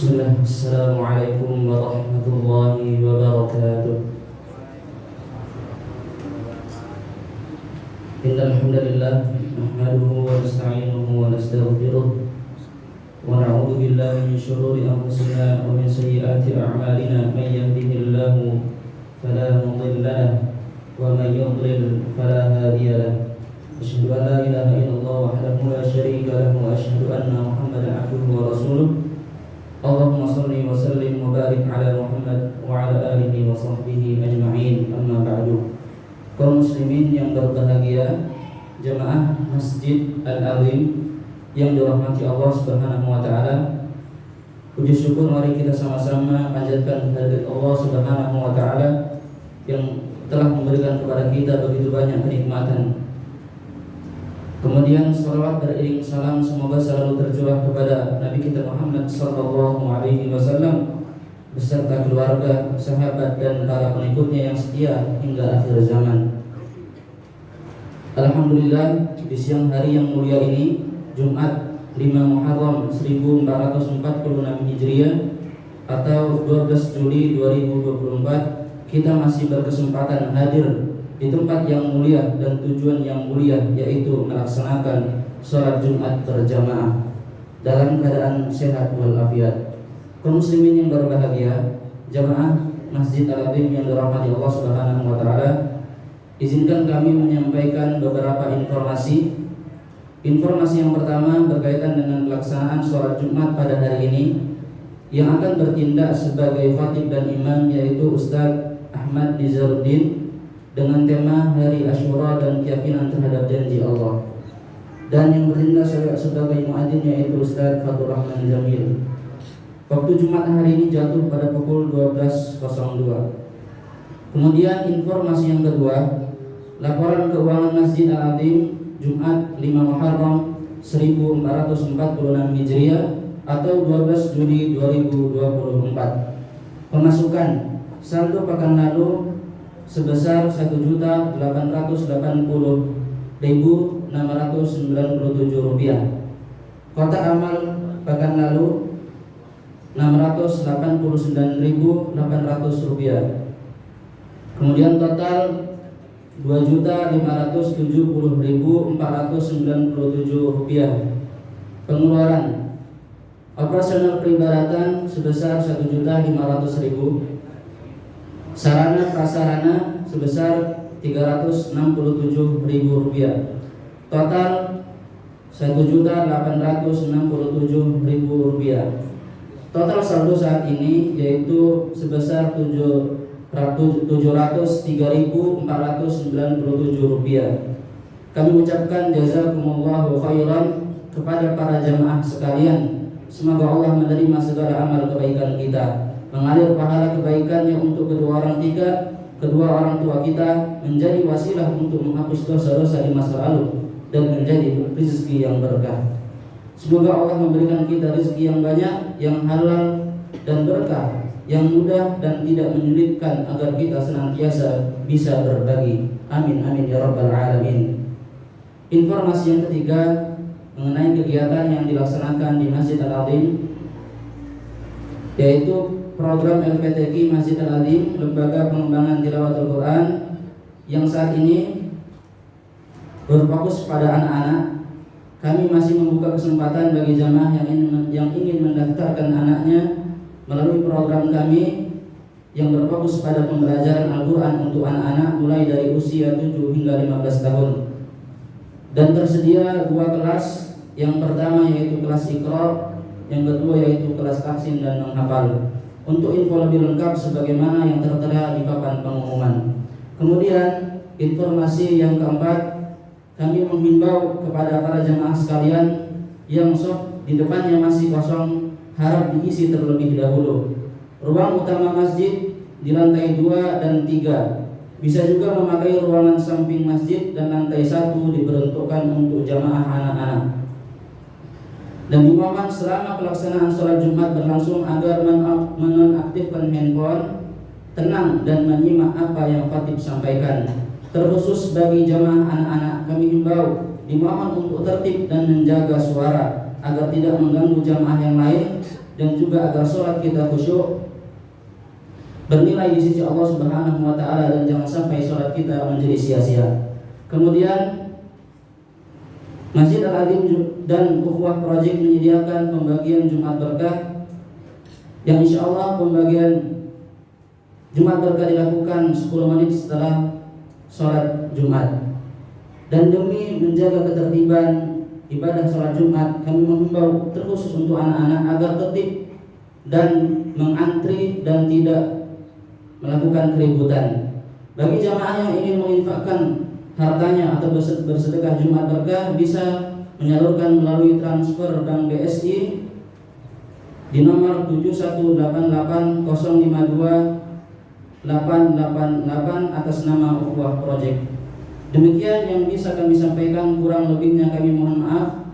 Bismillah, Assalamualaikum warahmatullahi wabarakatuh. Innal hamdalillah nahmaduhu wa nasta'inuhu wa nastaghfiruh wa na'udzu billahi min shururi anfusina wa min sayyiati a'malina may yahdihillahu fala mudilla lahu wa may yudlil fala hadiya lahu. Asyhadu an la ilaha illallah wahdahu la syarika lahu wa asyhadu anna Muhammadan abduhu wa rasuluh. Allahumma salli wa sallim wa barik ala Muhammad wa ala alihi wa sahbihi ajma'in, amma ba'du. Kaum muslimin yang berbahagia, jamaah Masjid Al-Azim yang dirahmati Allah Subhanahu wa taala, puji syukur mari kita sama-sama panjatkan kehadirat Allah Subhanahu wa taala yang telah memberikan kepada kita begitu banyak kenikmatan. Kemudian salawat beriring salam semoga selalu tercurah kepada Nabi kita Muhammad sallallahu alaihi wasallam beserta keluarga, sahabat dan para pengikutnya yang setia hingga akhir zaman. Alhamdulillah, di siang hari yang mulia ini, Jumat 5 Muharram 1446 Hijriah atau 12 Juli 2024, kita masih berkesempatan hadir di tempat yang mulia dan tujuan yang mulia, yaitu melaksanakan sholat Jumat berjamaah dalam keadaan sehat walafiat. Kaum muslimin yang berbahagia, jamaah Masjid Al-Azim yang dirahmati Allah Subhanahu wa taala, izinkan kami menyampaikan beberapa informasi. Informasi yang pertama berkaitan dengan pelaksanaan sholat Jumat pada hari ini, yang akan bertindak sebagai khatib dan imam yaitu Ustaz Ahmad Nizaruddin dengan tema Hari Asyura dan Keyakinan Terhadap Janji Allah, dan yang bertindak sebagai muadzin yaitu Ustaz Fatur Rahman Jamil. Waktu Jumat hari ini jatuh pada pukul 12.02. Kemudian informasi yang kedua, laporan keuangan Masjid Al-Azim Jumat 5 Muharram 1446 Hijriah atau 12 Juli 2024. Pemasukan saldo pekan lalu sebesar 1.880.697 rupiah. Kotak amal pekan lalu 689.800 rupiah. Kemudian total 2.570.497 rupiah. Pengeluaran operasional peribadatan sebesar 1.500.000. Sarana prasarana sebesar 367.000 rupiah. Total 1.867.000 rupiah. Total saldo saat ini yaitu sebesar 703.497 rupiah. Kami ucapkan jazakumullahu khairan kepada para jamaah sekalian. Semoga Allah menerima segala amal kebaikan kita, mengalir pahala kebaikannya untuk kedua orang tua kita, menjadi wasilah untuk menghapus dosa-dosa di masa lalu dan menjadi rezeki yang berkah. Semoga Allah memberikan kita rezeki yang banyak, yang halal dan berkah, yang mudah dan tidak menyulitkan, agar kita senantiasa bisa berbagi. Amin amin ya rabbal alamin. Informasi yang ketiga mengenai kegiatan yang dilaksanakan di Masjid Al-Azim, yaitu program LPTQ Masjid Al-Azim, Lembaga Pengembangan Tilawatul Quran, yang saat ini berfokus pada anak-anak. Kami masih membuka kesempatan bagi jamaah yang ingin mendaftarkan anaknya melalui program kami yang berfokus pada pembelajaran Al-Quran untuk anak-anak mulai dari usia 7 hingga 15 tahun. Dan tersedia 2 kelas, yang pertama yaitu kelas Iqra, yang kedua yaitu kelas tahsin dan menghafal. Untuk info lebih lengkap sebagaimana yang tertera di papan pengumuman. Kemudian informasi yang keempat, kami menghimbau kepada para jemaah sekalian yang shop di depannya masih kosong, harap diisi terlebih dahulu. Ruang utama masjid di lantai 2 dan 3. Bisa juga memakai ruangan samping masjid, dan lantai 1 diperuntukkan untuk jamaah anak-anak. Dan dimohon selama pelaksanaan sholat Jumat berlangsung agar menonaktifkan handphone, tenang dan menyimak apa yang khatib sampaikan. Terkhusus bagi jamaah anak-anak, kami himbau dimohon untuk tertib dan menjaga suara agar tidak mengganggu jamaah yang lain dan juga agar sholat kita khusyuk, bernilai di sisi Allah Subhanahu wa taala, dan jangan sampai sholat kita menjadi sia-sia. Kemudian Masjid Al-Adim dan Ukhuwah Project menyediakan pembagian Jumat Berkah, yang insya Allah pembagian Jumat Berkah dilakukan 10 menit setelah sholat Jumat. Dan demi menjaga ketertiban ibadah sholat Jumat, kami menghimbau terkhusus untuk anak-anak agar tertib dan mengantri dan tidak melakukan keributan. Bagi jamaah yang ingin menginfakkan hartanya atau bersedekah Jumat Berkah, bisa menyalurkan melalui transfer Bank BSI di nomor 7188052 atas nama Ukhuwah Project. Demikian yang bisa kami sampaikan, kurang lebihnya kami mohon maaf.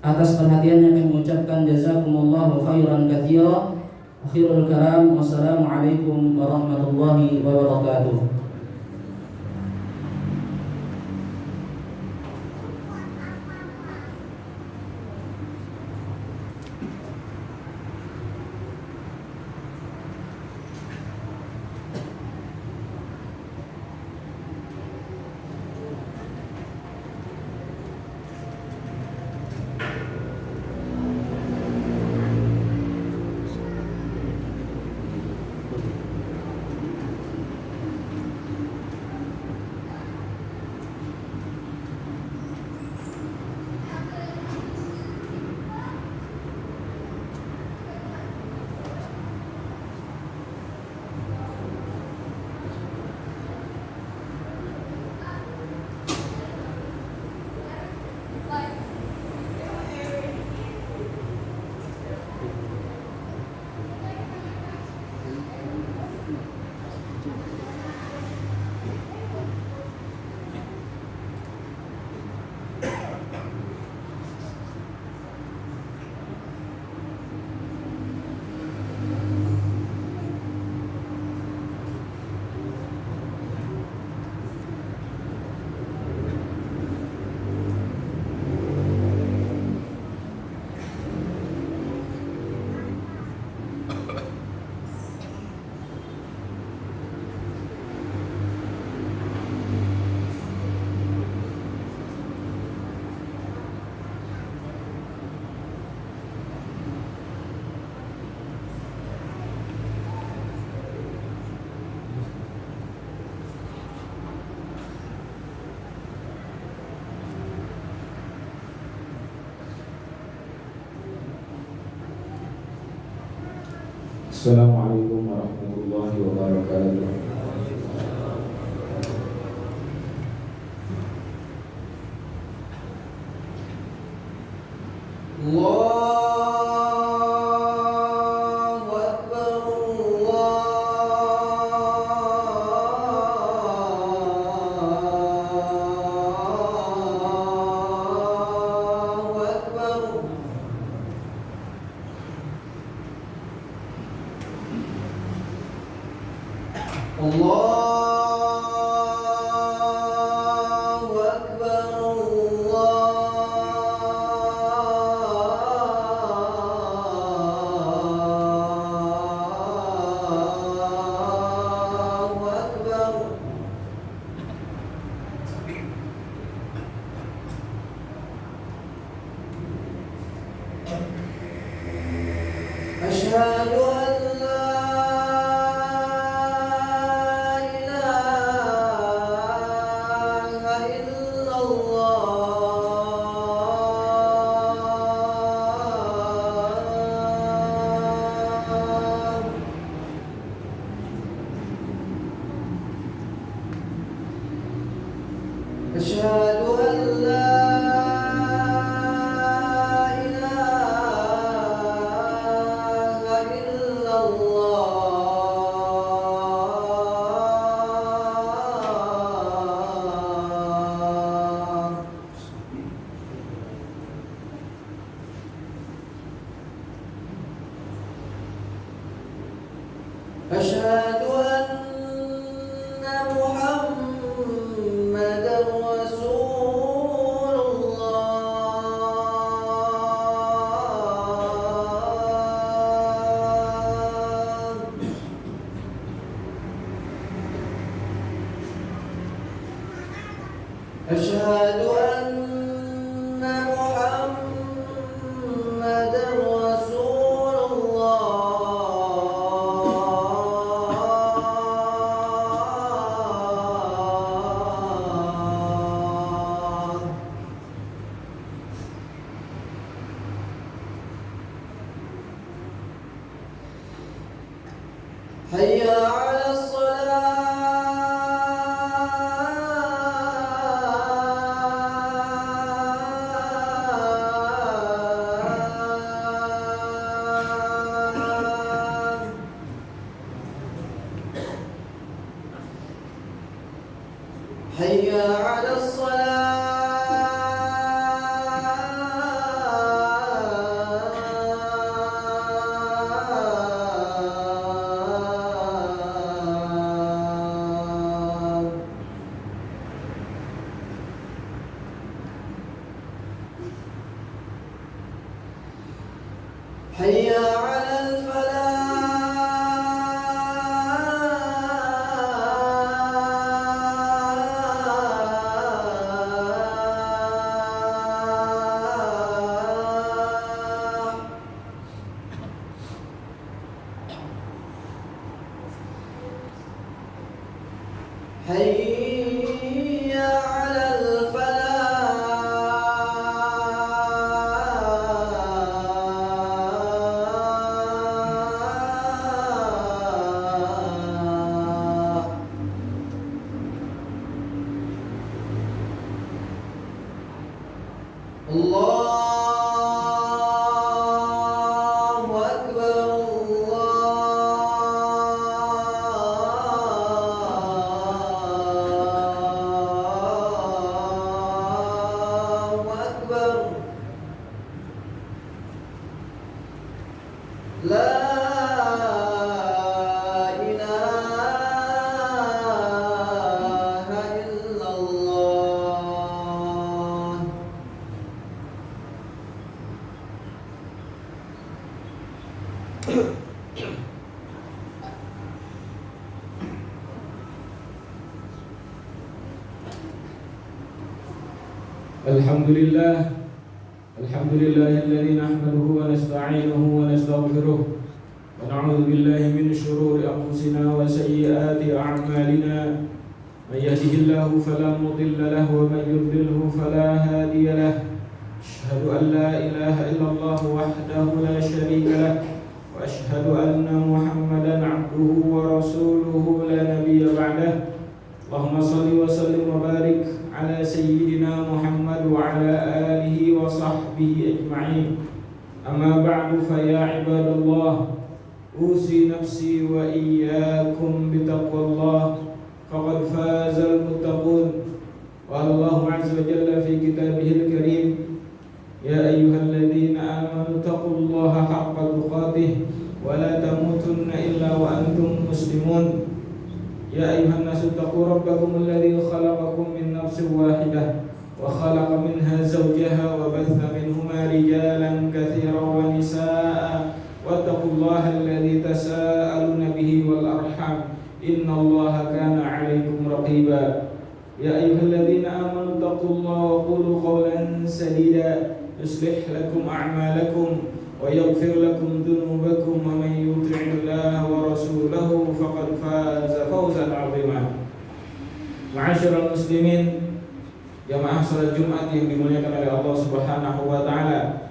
Atas perhatiannya kami ucapkan jazakumullahu khairan katsira. Akhirul kalam, wassalamualaikum warahmatullahi wabarakatuh. Assalamualaikum warahmatullahi wabarakatuh. Allahu Akbar, Allahu Akbar. Allahu Akbar, Allahu Akbar. Asyhadu an la أشهد أن لا إله إلا الله. أشهد أن محمدا رسول الله. حي على الصلاة حي على الصلاة حي على الفلاح حي على الفلاح الله أكبر الله أكبر لا إله إلا الله الحمد لله الذي نحمده ونستعينه ونستغفره ونعوذ بالله من شرور أنفسنا وسيئات أعمالنا من يهده الله فلا مضل له ومن يضلله فلا هادي له أشهد أن لا إله إلا الله وحده لا شريك له وأشهد أن محمدا عبده ورسوله لا نبي بعده اللهم صل وسلم وبارك على سيدنا محمد وعلى آله وصحبه أجمعين أما بعد فيا عباد الله أوصي نفسي وإياكم بتقوى الله فقد فاز المتقون قال الله عز وجل في كتابه الكريم يا أيها الذين آمنوا اتقوا الله حق تقاته ولا تموتن إلا وأنتم مسلمون يا أيها الناس اتقوا ربكم الذي خلقكم من نفس واحدة وخلق منها زوجها وبث منهما رجالا كثيرا ونساء واتقوا الله الذي تساءلون به والأرحام إن الله كان عليكم رقيبا يا أيها الذين آمنوا اتقوا الله وقولوا قولا سديدا يصلح لكم أعمالكم ويغفر لكم ذنوبكم ومن يطع الله ورسوله فقد فاز فوزا عظيما. Ma'asyiral muslimin, jamaah salat Jumat yang dimuliakan oleh Allah Subhanahu wa taala.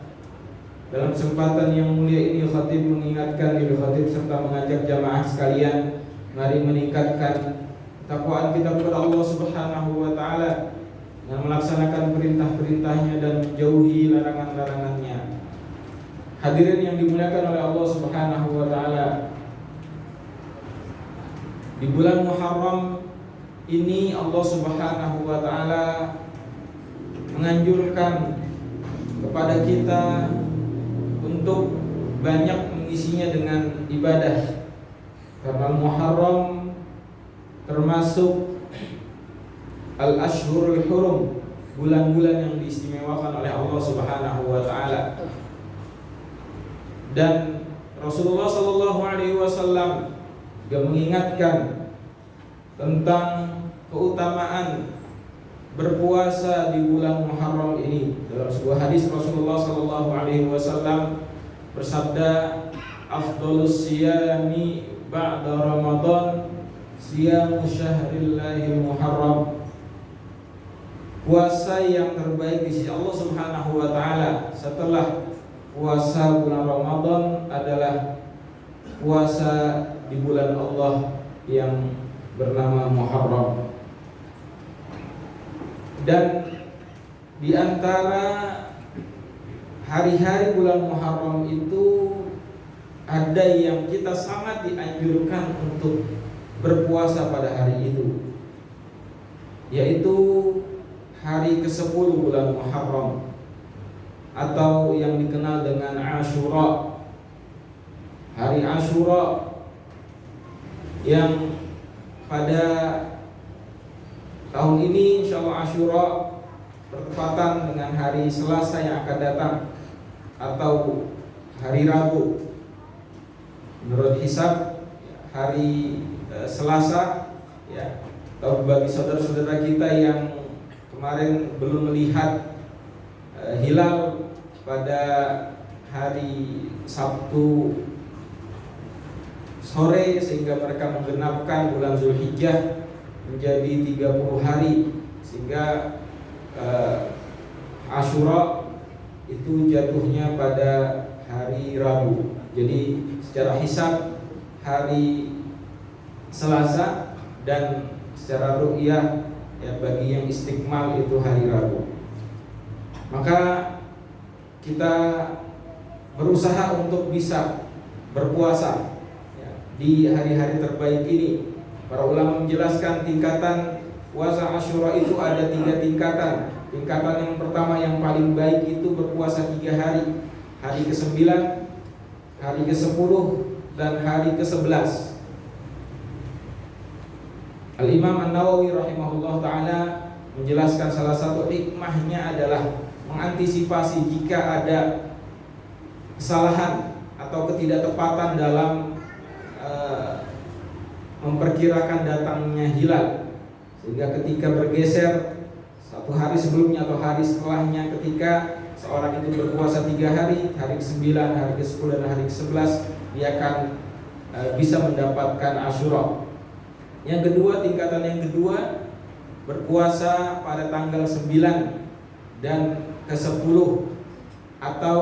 Dalam kesempatan yang mulia ini khatib mengingatkan diri khatib serta mengajak jamaah sekalian, mari meningkatkan takwaan kita kepada Allah Subhanahu wa taala dengan melaksanakan perintah-perintahnya dan menjauhi larangan-larangannya. Hadirin yang dimuliakan oleh Allah Subhanahu wa taala, di bulan Muharram ini Allah Subhanahu wa taala menganjurkan kepada kita untuk banyak mengisinya dengan ibadah. Karena Muharram termasuk al-ashhurul hurum, bulan-bulan yang diistimewakan oleh Allah Subhanahu wa taala. Dan Rasulullah sallallahu alaihi wasallam juga mengingatkan tentang keutamaan berpuasa di bulan Muharram ini. Dalam sebuah hadis Rasulullah sallallahu alaihi wasallam bersabda, "Afdhalus siyami ba'da Ramadan siyamu syahrillahi Muharram." Puasa yang terbaik di sisi Allah Subhanahu wa taala setelah puasa bulan Ramadan adalah puasa di bulan Allah yang bernama Muharram. Dan di antara hari-hari bulan Muharram itu ada yang kita sangat dianjurkan untuk berpuasa pada hari itu, yaitu hari ke-10 bulan Muharram atau yang dikenal dengan Ashura. Hari Ashura yang pada tahun ini insyaallah Ashura bertepatan dengan hari Selasa yang akan datang atau hari Rabu. Menurut hisab hari Selasa ya, atau bagi saudara-saudara kita yang kemarin belum melihat hilal pada hari Sabtu sore sehingga mereka menggenapkan bulan Zulhijjah menjadi 30 hari, sehingga Ashura itu jatuhnya pada hari Rabu. Jadi secara hisab hari Selasa dan secara ru'yah ya bagi yang istiqmal itu hari Rabu. Maka kita berusaha untuk bisa berpuasa ya, di hari-hari terbaik ini. Para ulama menjelaskan tingkatan puasa Ashura itu ada 3 tingkatan. Tingkatan yang pertama yang paling baik itu berpuasa 3 hari. Hari ke-9, hari ke-10, dan hari ke-11. Al-Imam An-Nawawi rahimahullah ta'ala menjelaskan salah satu hikmahnya adalah mengantisipasi jika ada kesalahan atau ketidaktepatan dalam memperkirakan datangnya hilal, sehingga ketika bergeser 1 hari sebelumnya atau hari setelahnya, ketika seorang itu berpuasa 3 hari, hari ke-9, hari ke-10, dan hari ke-11, dia akan bisa mendapatkan Ashura. Yang kedua, tingkatan yang kedua, berpuasa pada tanggal 9 dan ke-10 atau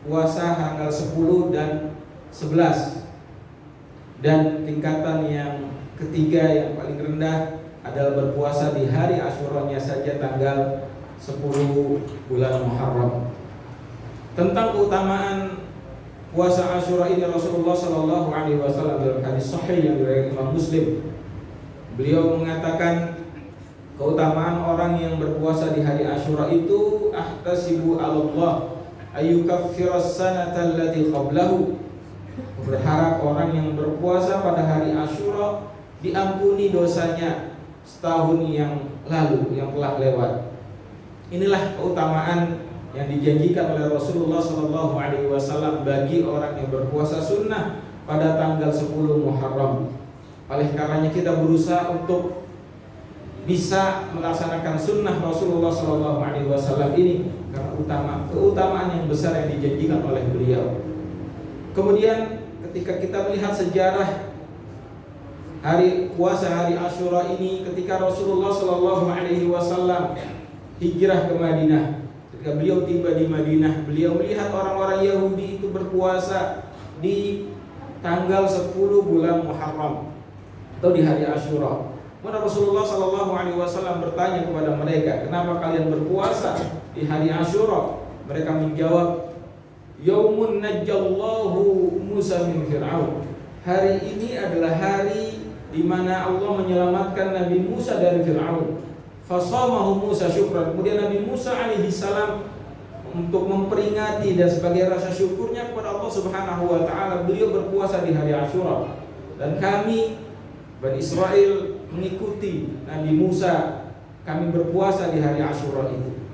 puasa tanggal 10 dan 11. Dan tingkatan yang ketiga yang paling rendah adalah berpuasa di hari Asyuranya saja tanggal 10 bulan Muharram. Tentang keutamaan puasa Asyura ini Rasulullah sallallahu alaihi wasallam dalam hadis sahih yang diriwayatkan Imam Muslim, beliau mengatakan keutamaan orang yang berpuasa di hari Asyura itu, ahtasibu 'alallah ayyukaffiras sanata allati qablahu. Berharap orang yang berpuasa pada hari Asyura diampuni dosanya setahun yang lalu yang telah lewat. Inilah keutamaan yang dijanjikan oleh Rasulullah SAW bagi orang yang berpuasa sunnah pada tanggal 10 Muharram. Oleh karenanya kita berusaha untuk bisa melaksanakan sunnah Rasulullah SAW ini karena keutamaan yang besar yang dijanjikan oleh beliau. Kemudian ketika kita melihat sejarah hari puasa hari Asyura ini, ketika Rasulullah SAW hijrah ke Madinah, ketika beliau tiba di Madinah, beliau melihat orang-orang Yahudi itu berpuasa di tanggal 10 bulan Muharram atau di hari Asyura. Maka Rasulullah SAW bertanya kepada mereka, kenapa kalian berpuasa di hari Asyura? Mereka menjawab, Yaumun najjallahu Musa min Fir'aun. Hari ini adalah hari di mana Allah menyelamatkan Nabi Musa dari Fir'aun. Fasamahu Musa syukran. Kemudian Nabi Musa alaihi salam untuk memperingati dan sebagai rasa syukurnya kepada Allah Subhanahu wa taala, beliau berpuasa di hari Asyura. Dan kami Bani Israel mengikuti Nabi Musa, kami berpuasa di hari Asyura itu.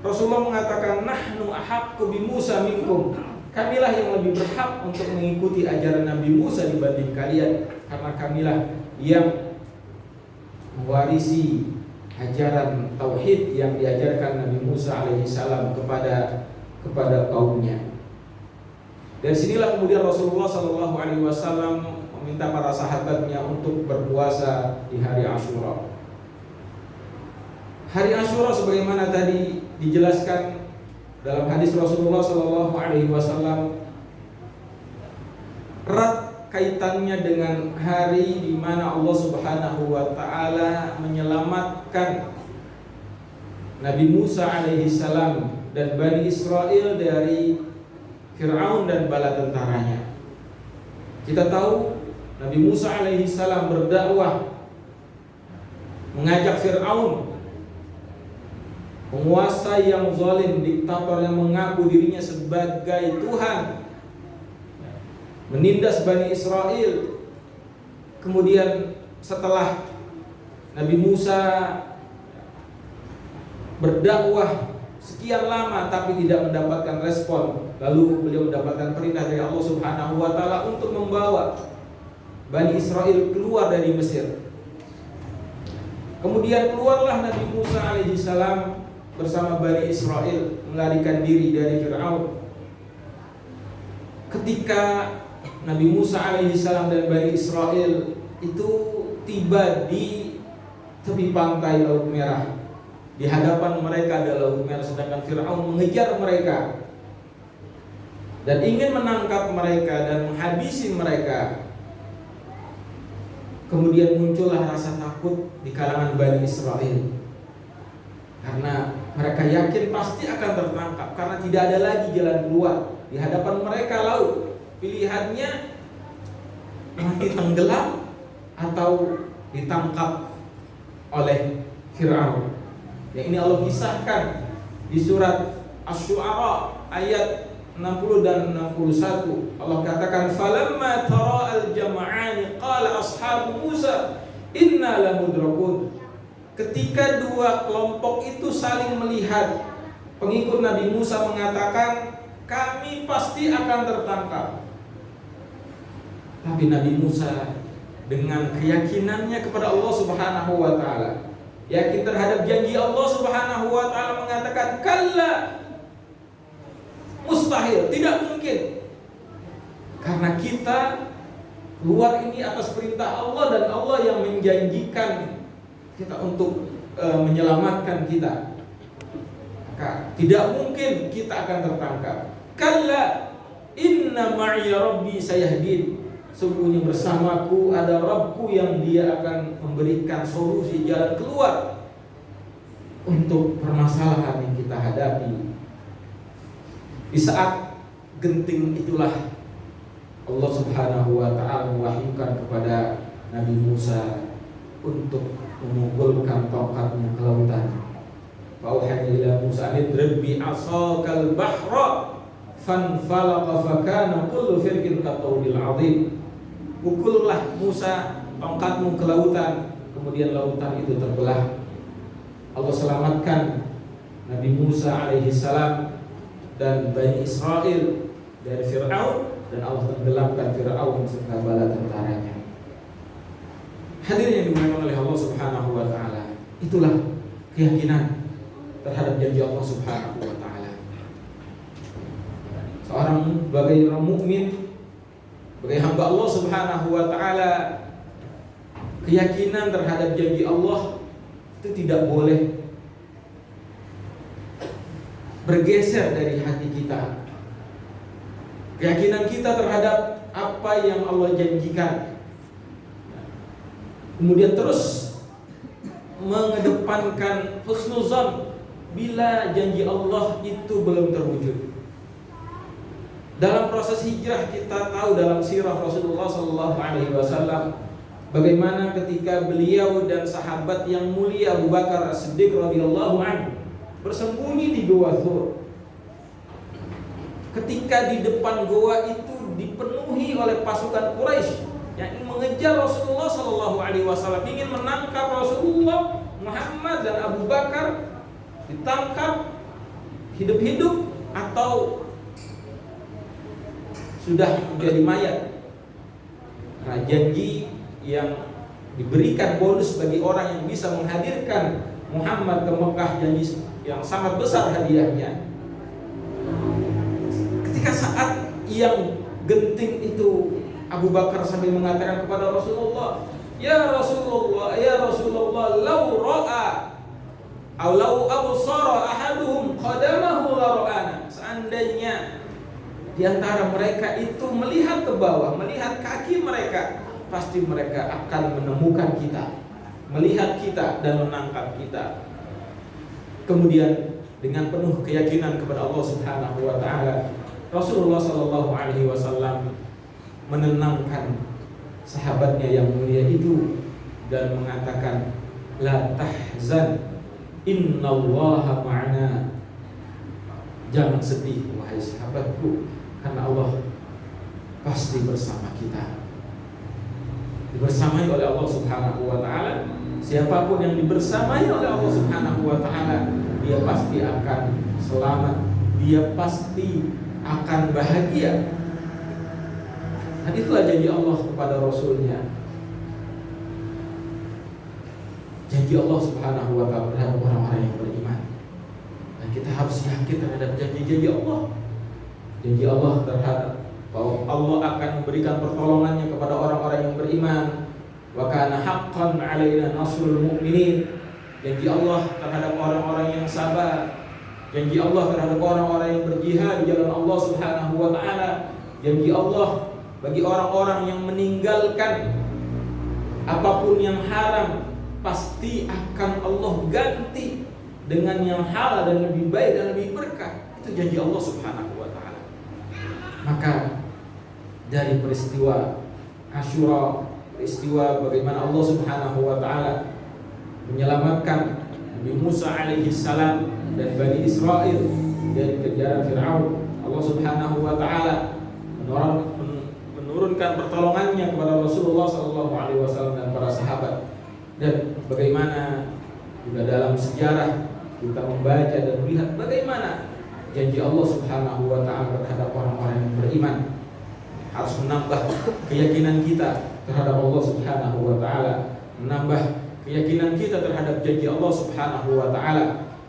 Rasulullah mengatakan, nahnu ahaqqu bi Musa minkum. Kamilah yang lebih berhak untuk mengikuti ajaran Nabi Musa dibanding kalian, karena kamilah yang mewarisi ajaran tauhid yang diajarkan Nabi Musa alaihi salam kepada kaumnya. Dan sinilah kemudian Rasulullah sallallahu alaihi wasallam meminta para sahabatnya untuk berpuasa di hari Asyura. Hari Asyura sebagaimana tadi dijelaskan dalam hadis Rasulullah SAW erat kaitannya dengan hari di mana Allah Subhanahu wa taala menyelamatkan Nabi Musa alaihi salam dan Bani Israel dari Fir'aun dan bala tentaranya. Kita tahu Nabi Musa alaihi salam berdakwah, mengajak Fir'aun, penguasa yang zalim, diktator yang mengaku dirinya sebagai Tuhan, menindas Bani Israel. Kemudian setelah Nabi Musa berdakwah sekian lama tapi tidak mendapatkan respon, lalu beliau mendapatkan perintah dari Allah Subhanahu wa taala untuk membawa Bani Israel keluar dari Mesir. Kemudian keluarlah Nabi Musa alaihi salam bersama Bani Israel melarikan diri dari Fir'aun. Ketika Nabi Musa alaihi salam dan Bani Israel itu tiba di tepi pantai Laut Merah, di hadapan mereka ada Laut Merah, sedangkan Fir'aun mengejar mereka dan ingin menangkap mereka dan menghabisi mereka. Kemudian muncullah rasa takut di kalangan Bani Israel, karena mereka yakin pasti akan tertangkap, karena tidak ada lagi jalan keluar. Di hadapan mereka laut, pilihannya mati tenggelam atau ditangkap oleh Fir'aun. Yang ini Allah kisahkan di surat Asy-Syu'ara ayat 60 dan 61. Allah katakan, falamma tara'al jama'ani qala ashabu Musa inna lamudrakun. Ketika dua kelompok itu saling melihat, pengikut Nabi Musa mengatakan, kami pasti akan tertangkap. Tapi Nabi Musa dengan keyakinannya kepada Allah Subhanahu wa taala, yakin terhadap janji Allah Subhanahu wa taala, mengatakan, kalla, mustahil, tidak mungkin. Karena kita keluar ini atas perintah Allah, dan Allah yang menjanjikan kita untuk menyelamatkan kita. Maka tidak mungkin kita akan tertangkap. Kalla inna ma'iya rabbi sayahdin. Sungguhnya bersamaku ada Rabbku yang dia akan memberikan solusi, jalan keluar untuk permasalahan yang kita hadapi. Di saat genting itulah Allah Subhanahu wa taala mewahyukan kepada Nabi Musa untuk memukulkan tongkatnya ke lautan. Fauhayna ila Musa an idrib bi 'asakal bahra fanfalaqa fakana kullu firqin katawdil 'adzim. Pukullah Musa tongkatmu ke lautan, kemudian lautan itu terbelah. Allah selamatkan Nabi Musa alaihi salam dan Bani Israel dari Fir'aun, dan Allah tenggelamkan Fir'aun serta bala tentaranya. Hadirin yang dimuliakan oleh Allah Subhanahu wa taala, itulah keyakinan terhadap janji Allah Subhanahu wa taala. Seorang sebagai orang mukmin, sebagai hamba Allah Subhanahu wa taala, keyakinan terhadap janji Allah itu tidak boleh bergeser dari hati kita. Keyakinan kita terhadap apa yang Allah janjikan, kemudian terus mengedepankan husnuzan bila janji Allah itu belum terwujud. Dalam proses hijrah kita tahu dalam sirah Rasulullah SAW bagaimana ketika beliau dan sahabat yang mulia Abu Bakar As-Siddiq radhiyallahu anhu bersembunyi di Gua Thur. Ketika di depan goa itu dipenuhi oleh pasukan Quraisy yang ingin mengejar Rasulullah SAW, ingin menangkap Rasulullah Muhammad dan Abu Bakar, ditangkap hidup-hidup atau sudah menjadi mayat. Nah, janji yang diberikan bonus bagi orang yang bisa menghadirkan Muhammad ke Mekah, janji yang sangat besar hadiahnya. Ketika saat yang genting itu, Abu Bakar sampai mengatakan kepada Rasulullah, ya Rasulullah, lau ra'a aw lau absara ahaduhum qadamahu la ra'ana. Seandainya di antara mereka itu melihat ke bawah, melihat kaki mereka, pasti mereka akan menemukan kita, melihat kita dan menangkap kita. Kemudian dengan penuh keyakinan kepada Allah Subhanahu wa taala, Rasulullah sallallahu alaihi wasallam menenangkan sahabatnya yang mulia itu dan mengatakan, la tahzan, innallaha ma'ana. Jangan sedih wahai sahabatku, karena Allah pasti bersama kita. Dibersamai oleh Allah Subhanahu wa taala. Siapapun yang dibersamai oleh Allah Subhanahu wa taala, dia pasti akan selamat, dia pasti akan bahagia. Dan itulah janji Allah kepada Rasulnya. Janji Allah Subhanahu wa ta'ala terhadap orang-orang yang beriman. Dan kita harus yakin terhadap janji-janji Allah. Janji Allah terhadap bahwa Allah akan memberikan pertolongannya kepada orang-orang yang beriman. Wa kana haqqan 'alaina nasrul mu'minin. Janji Allah terhadap orang-orang yang sabar. Janji Allah terhadap orang-orang yang berjihad di jalan Allah Subhanahu wa ta'ala. Janji Allah bagi orang-orang yang meninggalkan apapun yang haram, pasti akan Allah ganti dengan yang halal dan lebih baik dan lebih berkah. Itu janji Allah Subhanahu wa ta'ala. Maka dari peristiwa Asyura, peristiwa bagaimana Allah Subhanahu wa ta'ala menyelamatkan Nabi Musa alaihi salam dan Bani Israel dari kejaran Fir'aun, Allah Subhanahu wa ta'ala menurunkan pertolongannya kepada Rasulullah sallallahu alaihi wasallam dan para sahabat. Dan bagaimana juga dalam sejarah kita membaca dan melihat bagaimana janji Allah Subhanahu wa ta'ala terhadap orang-orang yang beriman. Harus menambah keyakinan kita terhadap Allah Subhanahu wa ta'ala, menambah keyakinan kita terhadap janji Allah Subhanahu wa ta'ala,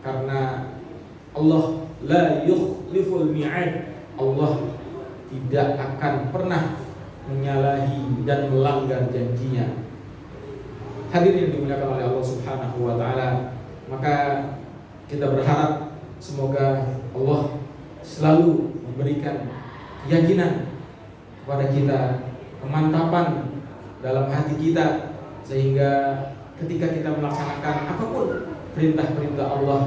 karena Allah la yukhliful mi'ad. Allah tidak akan pernah menyalahi dan melanggar janjinya. Hadirin yang dimuliakan oleh Allah Subhanahu wa ta'ala, maka kita berharap semoga Allah selalu memberikan keyakinan kepada kita, kemantapan dalam hati kita, sehingga ketika kita melaksanakan apapun perintah-perintah Allah,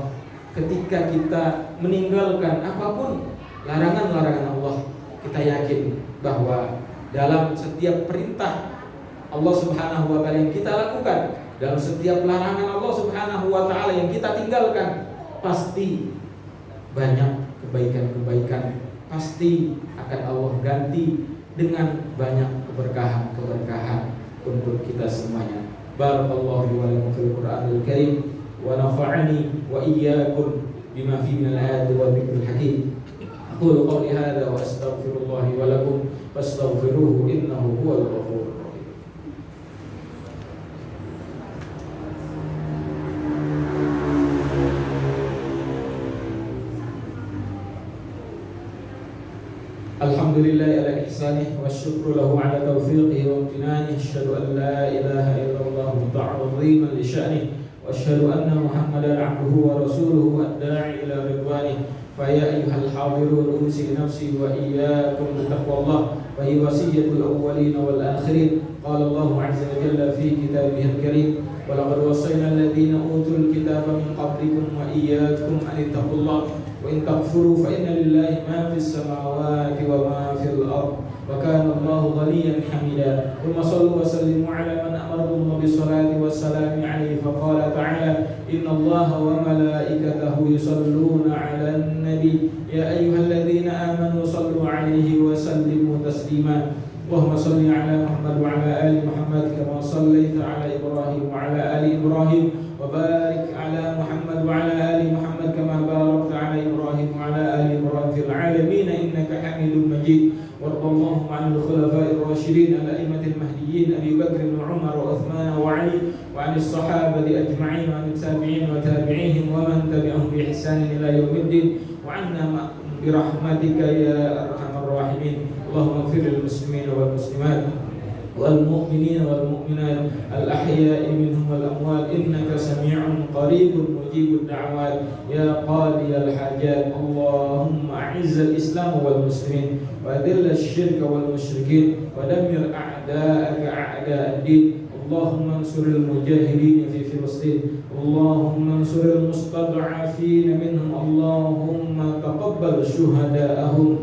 ketika kita meninggalkan apapun larangan-larangan Allah, kita yakin bahwa dalam setiap perintah Allah Subhanahu wa ta'ala yang kita lakukan, dalam setiap larangan Allah Subhanahu wa ta'ala yang kita tinggalkan, pasti banyak kebaikan-kebaikan, pasti akan Allah ganti dengan banyak keberkahan-keberkahan untuk kita semuanya. Barakallahu wa lakum fil Qur'anil Karim wa nafa'ani wa iyyakum bima fihi minal ayati wa dzikril hakim. Aqulu qawli hadza wa astaghfirullah wa lakum fastaghfiruhu innahu huwal ghafurur rahim. Alhamdulillah ala ihsanih wa syukru lahu ala taufiqihi wa amtinanih. Asyhadu an la ilaha illallah ta'ziman li sya'nih wa asyhadu anna Muhammadan 'abduhu wa rasuluhu ad-da'i ila ridwanih. Fa ya ayyuhal hadirun usi nafsi wa iyyakum bi taqwallah wa hiya wasiyatul awwalin wal akhirin. Qala Allah 'azza wa jalla fi kitabihil karim, wa laqad wassayna alladhina utul kitaba min qablikum wa iyyakum an ittaqullah wa in takfuru fa inna lillahi ma fis samawati wa ma fil ard wa kana Allahu ghaniyan hamida. Qul sallu wa sallimu ala man amarakum bis salati was salami alaihi fa qala ta'ala inna Allaha wa malaikatahu yusalluna 'alan nabi ya ayyuhalladzina amanu sallu 'alaihi wa sallimu taslima. Allahumma salli ala Muhammad wa ala ali Muhammad kama sallaita ala Ibrahim wa ala ali Ibrahim wa barik ala Muhammad wa ala ali Muhammad kama barakta ala Ibrahim wa ala ali Ibrahim fil alamin innaka Hamidum Majid. Warḍallahu 'anil khulafa'ir rasyidin al-a'immatil mahdiyyin Abi Bakr wa Umar wa Uthman wa Ali wa 'anis sahabati ajma'in wa 'anit tabi'in wa tabi'ihim wa man tabi'ahum bi ihsanin ila yaumiddin wa 'anna bi rahmatika ya arhamar rahimin. Allahumma ighfir lil muslimin wal muslimat wal mu'minin wal mu'minat al ahya'i minhum wal amwat innaka samii'un قريب مجيب الدعوات يا قاضي الحاجات. اللهم أعز الإسلام والمسلمين وأذل الشرك والمشركين ودمر أعداءك أعداء الدين. اللهم انصر المجاهدين في فلسطين. اللهم انصر المستضعفين منهم. اللهم تقبل شهداءهم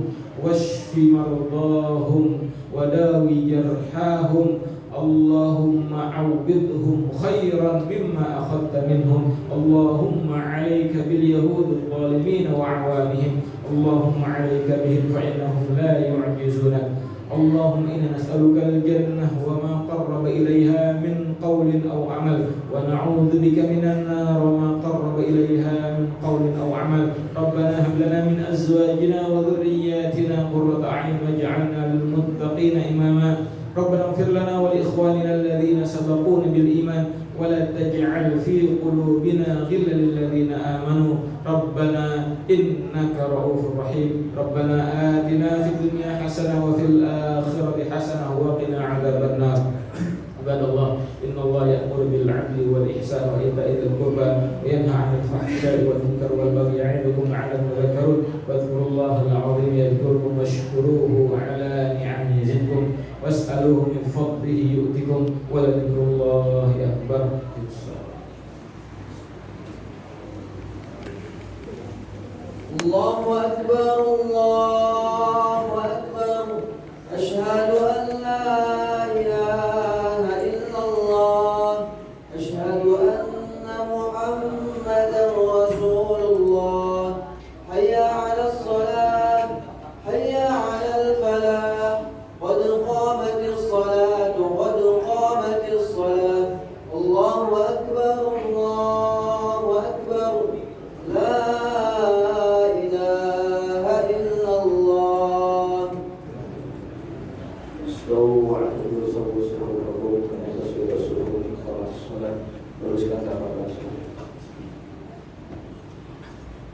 واشف مرضاهم وداوي جرحاهم. اللهم عوضهم خيرا مما أخذت منهم. اللهم عليك باليهود الظالمين وأعوانهم. اللهم عليك بهم فإنهم لا يعجزونك. اللهم إنا نسألك الجنة وما قرب إليها من قول أو عمل ونعوذ بك من النار وما قرب إليها من قول أو عمل. ربنا هب لنا من أزواجنا وذرياتنا قرة أعين واجعلنا للمتقين إماما. ربنا اغفر لنا ولإخواننا الذين سبقونا بالإيمان ولا تجعل في قلوبنا غلا للذين آمنوا ربنا إنك رؤوف رحيم. ربنا آتنا في الدنيا حسنة وفي الآخرة حسنة وقنا عذاب النار. عباد الله إن الله يأمر بالعدل والإحسان وإيتاء ذي القربى وينهى عن الفحشاء والمنكر والبغي يعظكم لعلكم تذكرون. واذكروا الله العظيم يذكركم واشكروه على نعمه يزدكم واسألوه من فضله يؤتكم ولذكر الله أكبر. الله أكبر الله أكبر أشهد أن لا إله إلا الله أشهد أن محمدا رسول الله. حي على الصلاة حي على الفلاح قد قامت الصلاة قد قامت الصلاة. الله أكبر الله أكبر لا إله إلا الله. استووا واعتدلوا سووا صفوفكم كما تسوي الصفوف صلاة الصلاة. Teruskan tangan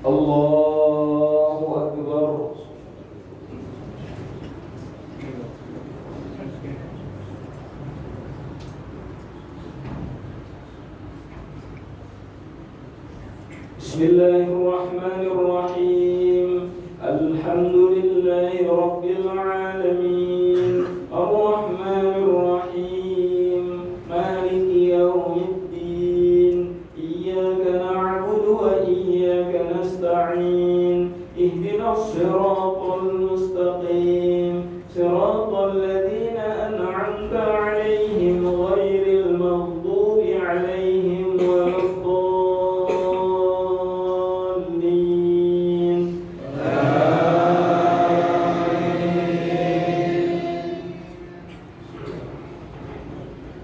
Allahu Akbar. Bismillahirrahmanirrahim. Alhamdulillahi Rabbil Alamin. Ar-Rahmanir Rahim. Maliki yawmiddin. Iyyaka na'budu wa iyyaka nasta'in. Ihdinas siratal mustaqim. Siratal ladzina an'amta 'alaihim ghairil maghdubi 'alaihim waladdallin.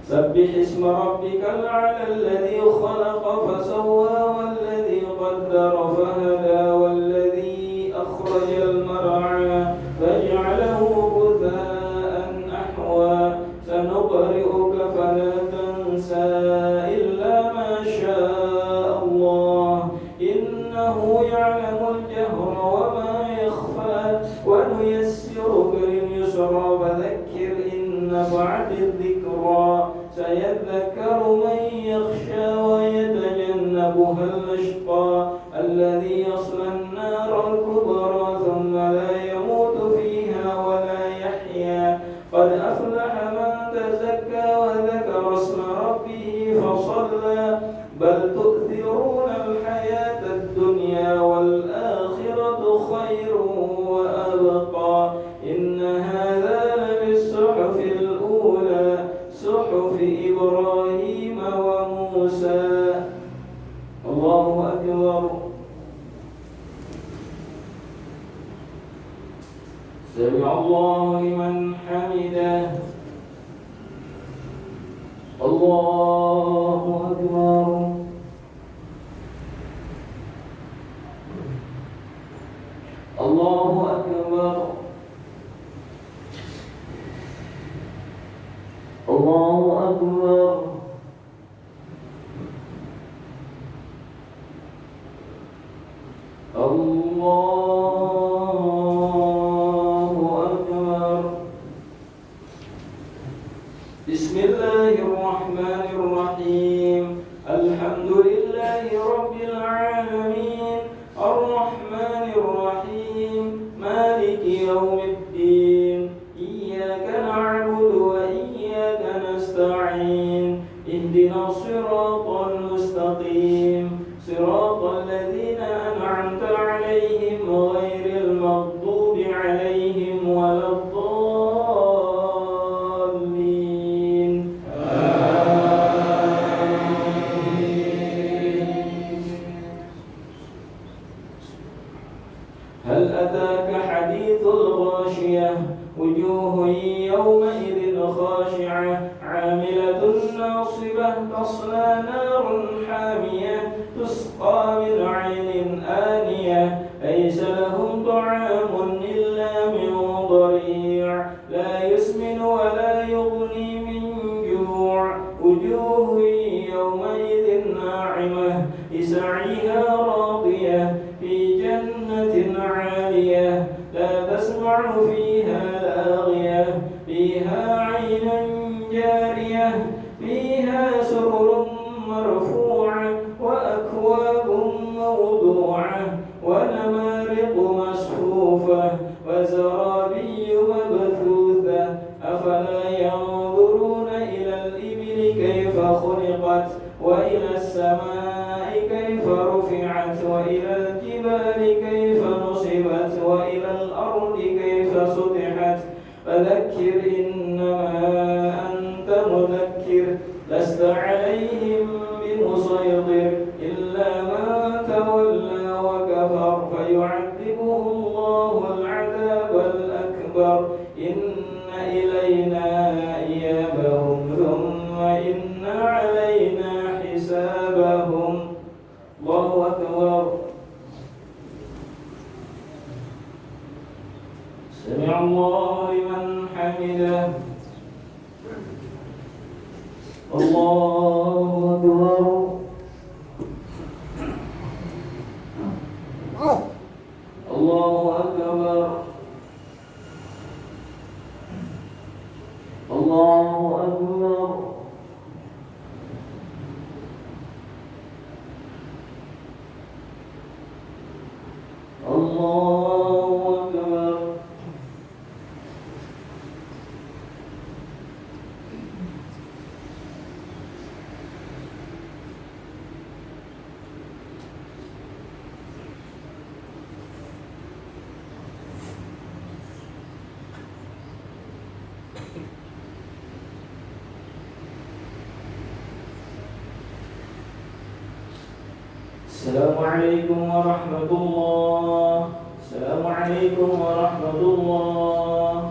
Sabbih isma rabbikal a'la alladhi khalaqa fasawwa walladhi qaddara fahada walladhi akhrajal mar'a faj'alahu ghutha'an ahwa. Sanuqri'uka fala tansa illa ma sha'a Allah innahu ya'lamul jahra wa ma yakhfa wa nuyassiruka lil yusra fadhakkir in nafa'atid dhikra. سيذكر من يخشى ويتجنبها الأشقى الذي يصلى النار الكبرى ثم لا يموت فيها ولا يحيا. قد أفلح من تزكى وذكر اسم ربه فصلى بل تؤثرون الحياة الدنيا والآخرة خير وأبقى. إن هذا لفي الصحف الأولى صحف إبراهيم وموسى. الله أكبر. سمع الله لمن حمده. الله أكبر. الله أكبر. الله أكبر. الله أكبر. بسم الله الرحمن الرحيم. الحمد لله آمين. اهدنا الصراط المستقيم صراط الذين أنعمت عليهم غير المغضوب عليهم ولا الضالين. هل أتاك حديث الغاشية وجوه يومئذ خاشعة عاملة ناصبة تصلى نار حامية تسقى من عين آنية ليس لهم طعام إلا من ضريع لا يسمن ولا يغني من جوع وجوه يومئذ ناعمة لسعيها راضية في جنة عالية لا تسمع فيها لاغية فيها عين جارية فيها سرر مرفوعة وأكواب موضوعة ونمارق مصفوفة وزرابي مبثوثة أفلا ينظرون إلى الإبل كيف خلقت وإلى السماء كيف رفعت وإلى الجبال كيف نصبت وإلى الأرض كيف سطحت فذكر إنما أنت مذكر لست عليهم بمسيطر إلا من تولى وكفر فيعذبه الله العذاب الأكبر إن إلينا إيابهم ثم إن علينا حسابهم. الله أكبر. سمع الله لمن حمده. الله أكبر. الله أكبر. الله أكبر. الله أكبر. السلام عليكم ورحمة الله. السلام عليكم ورحمة الله.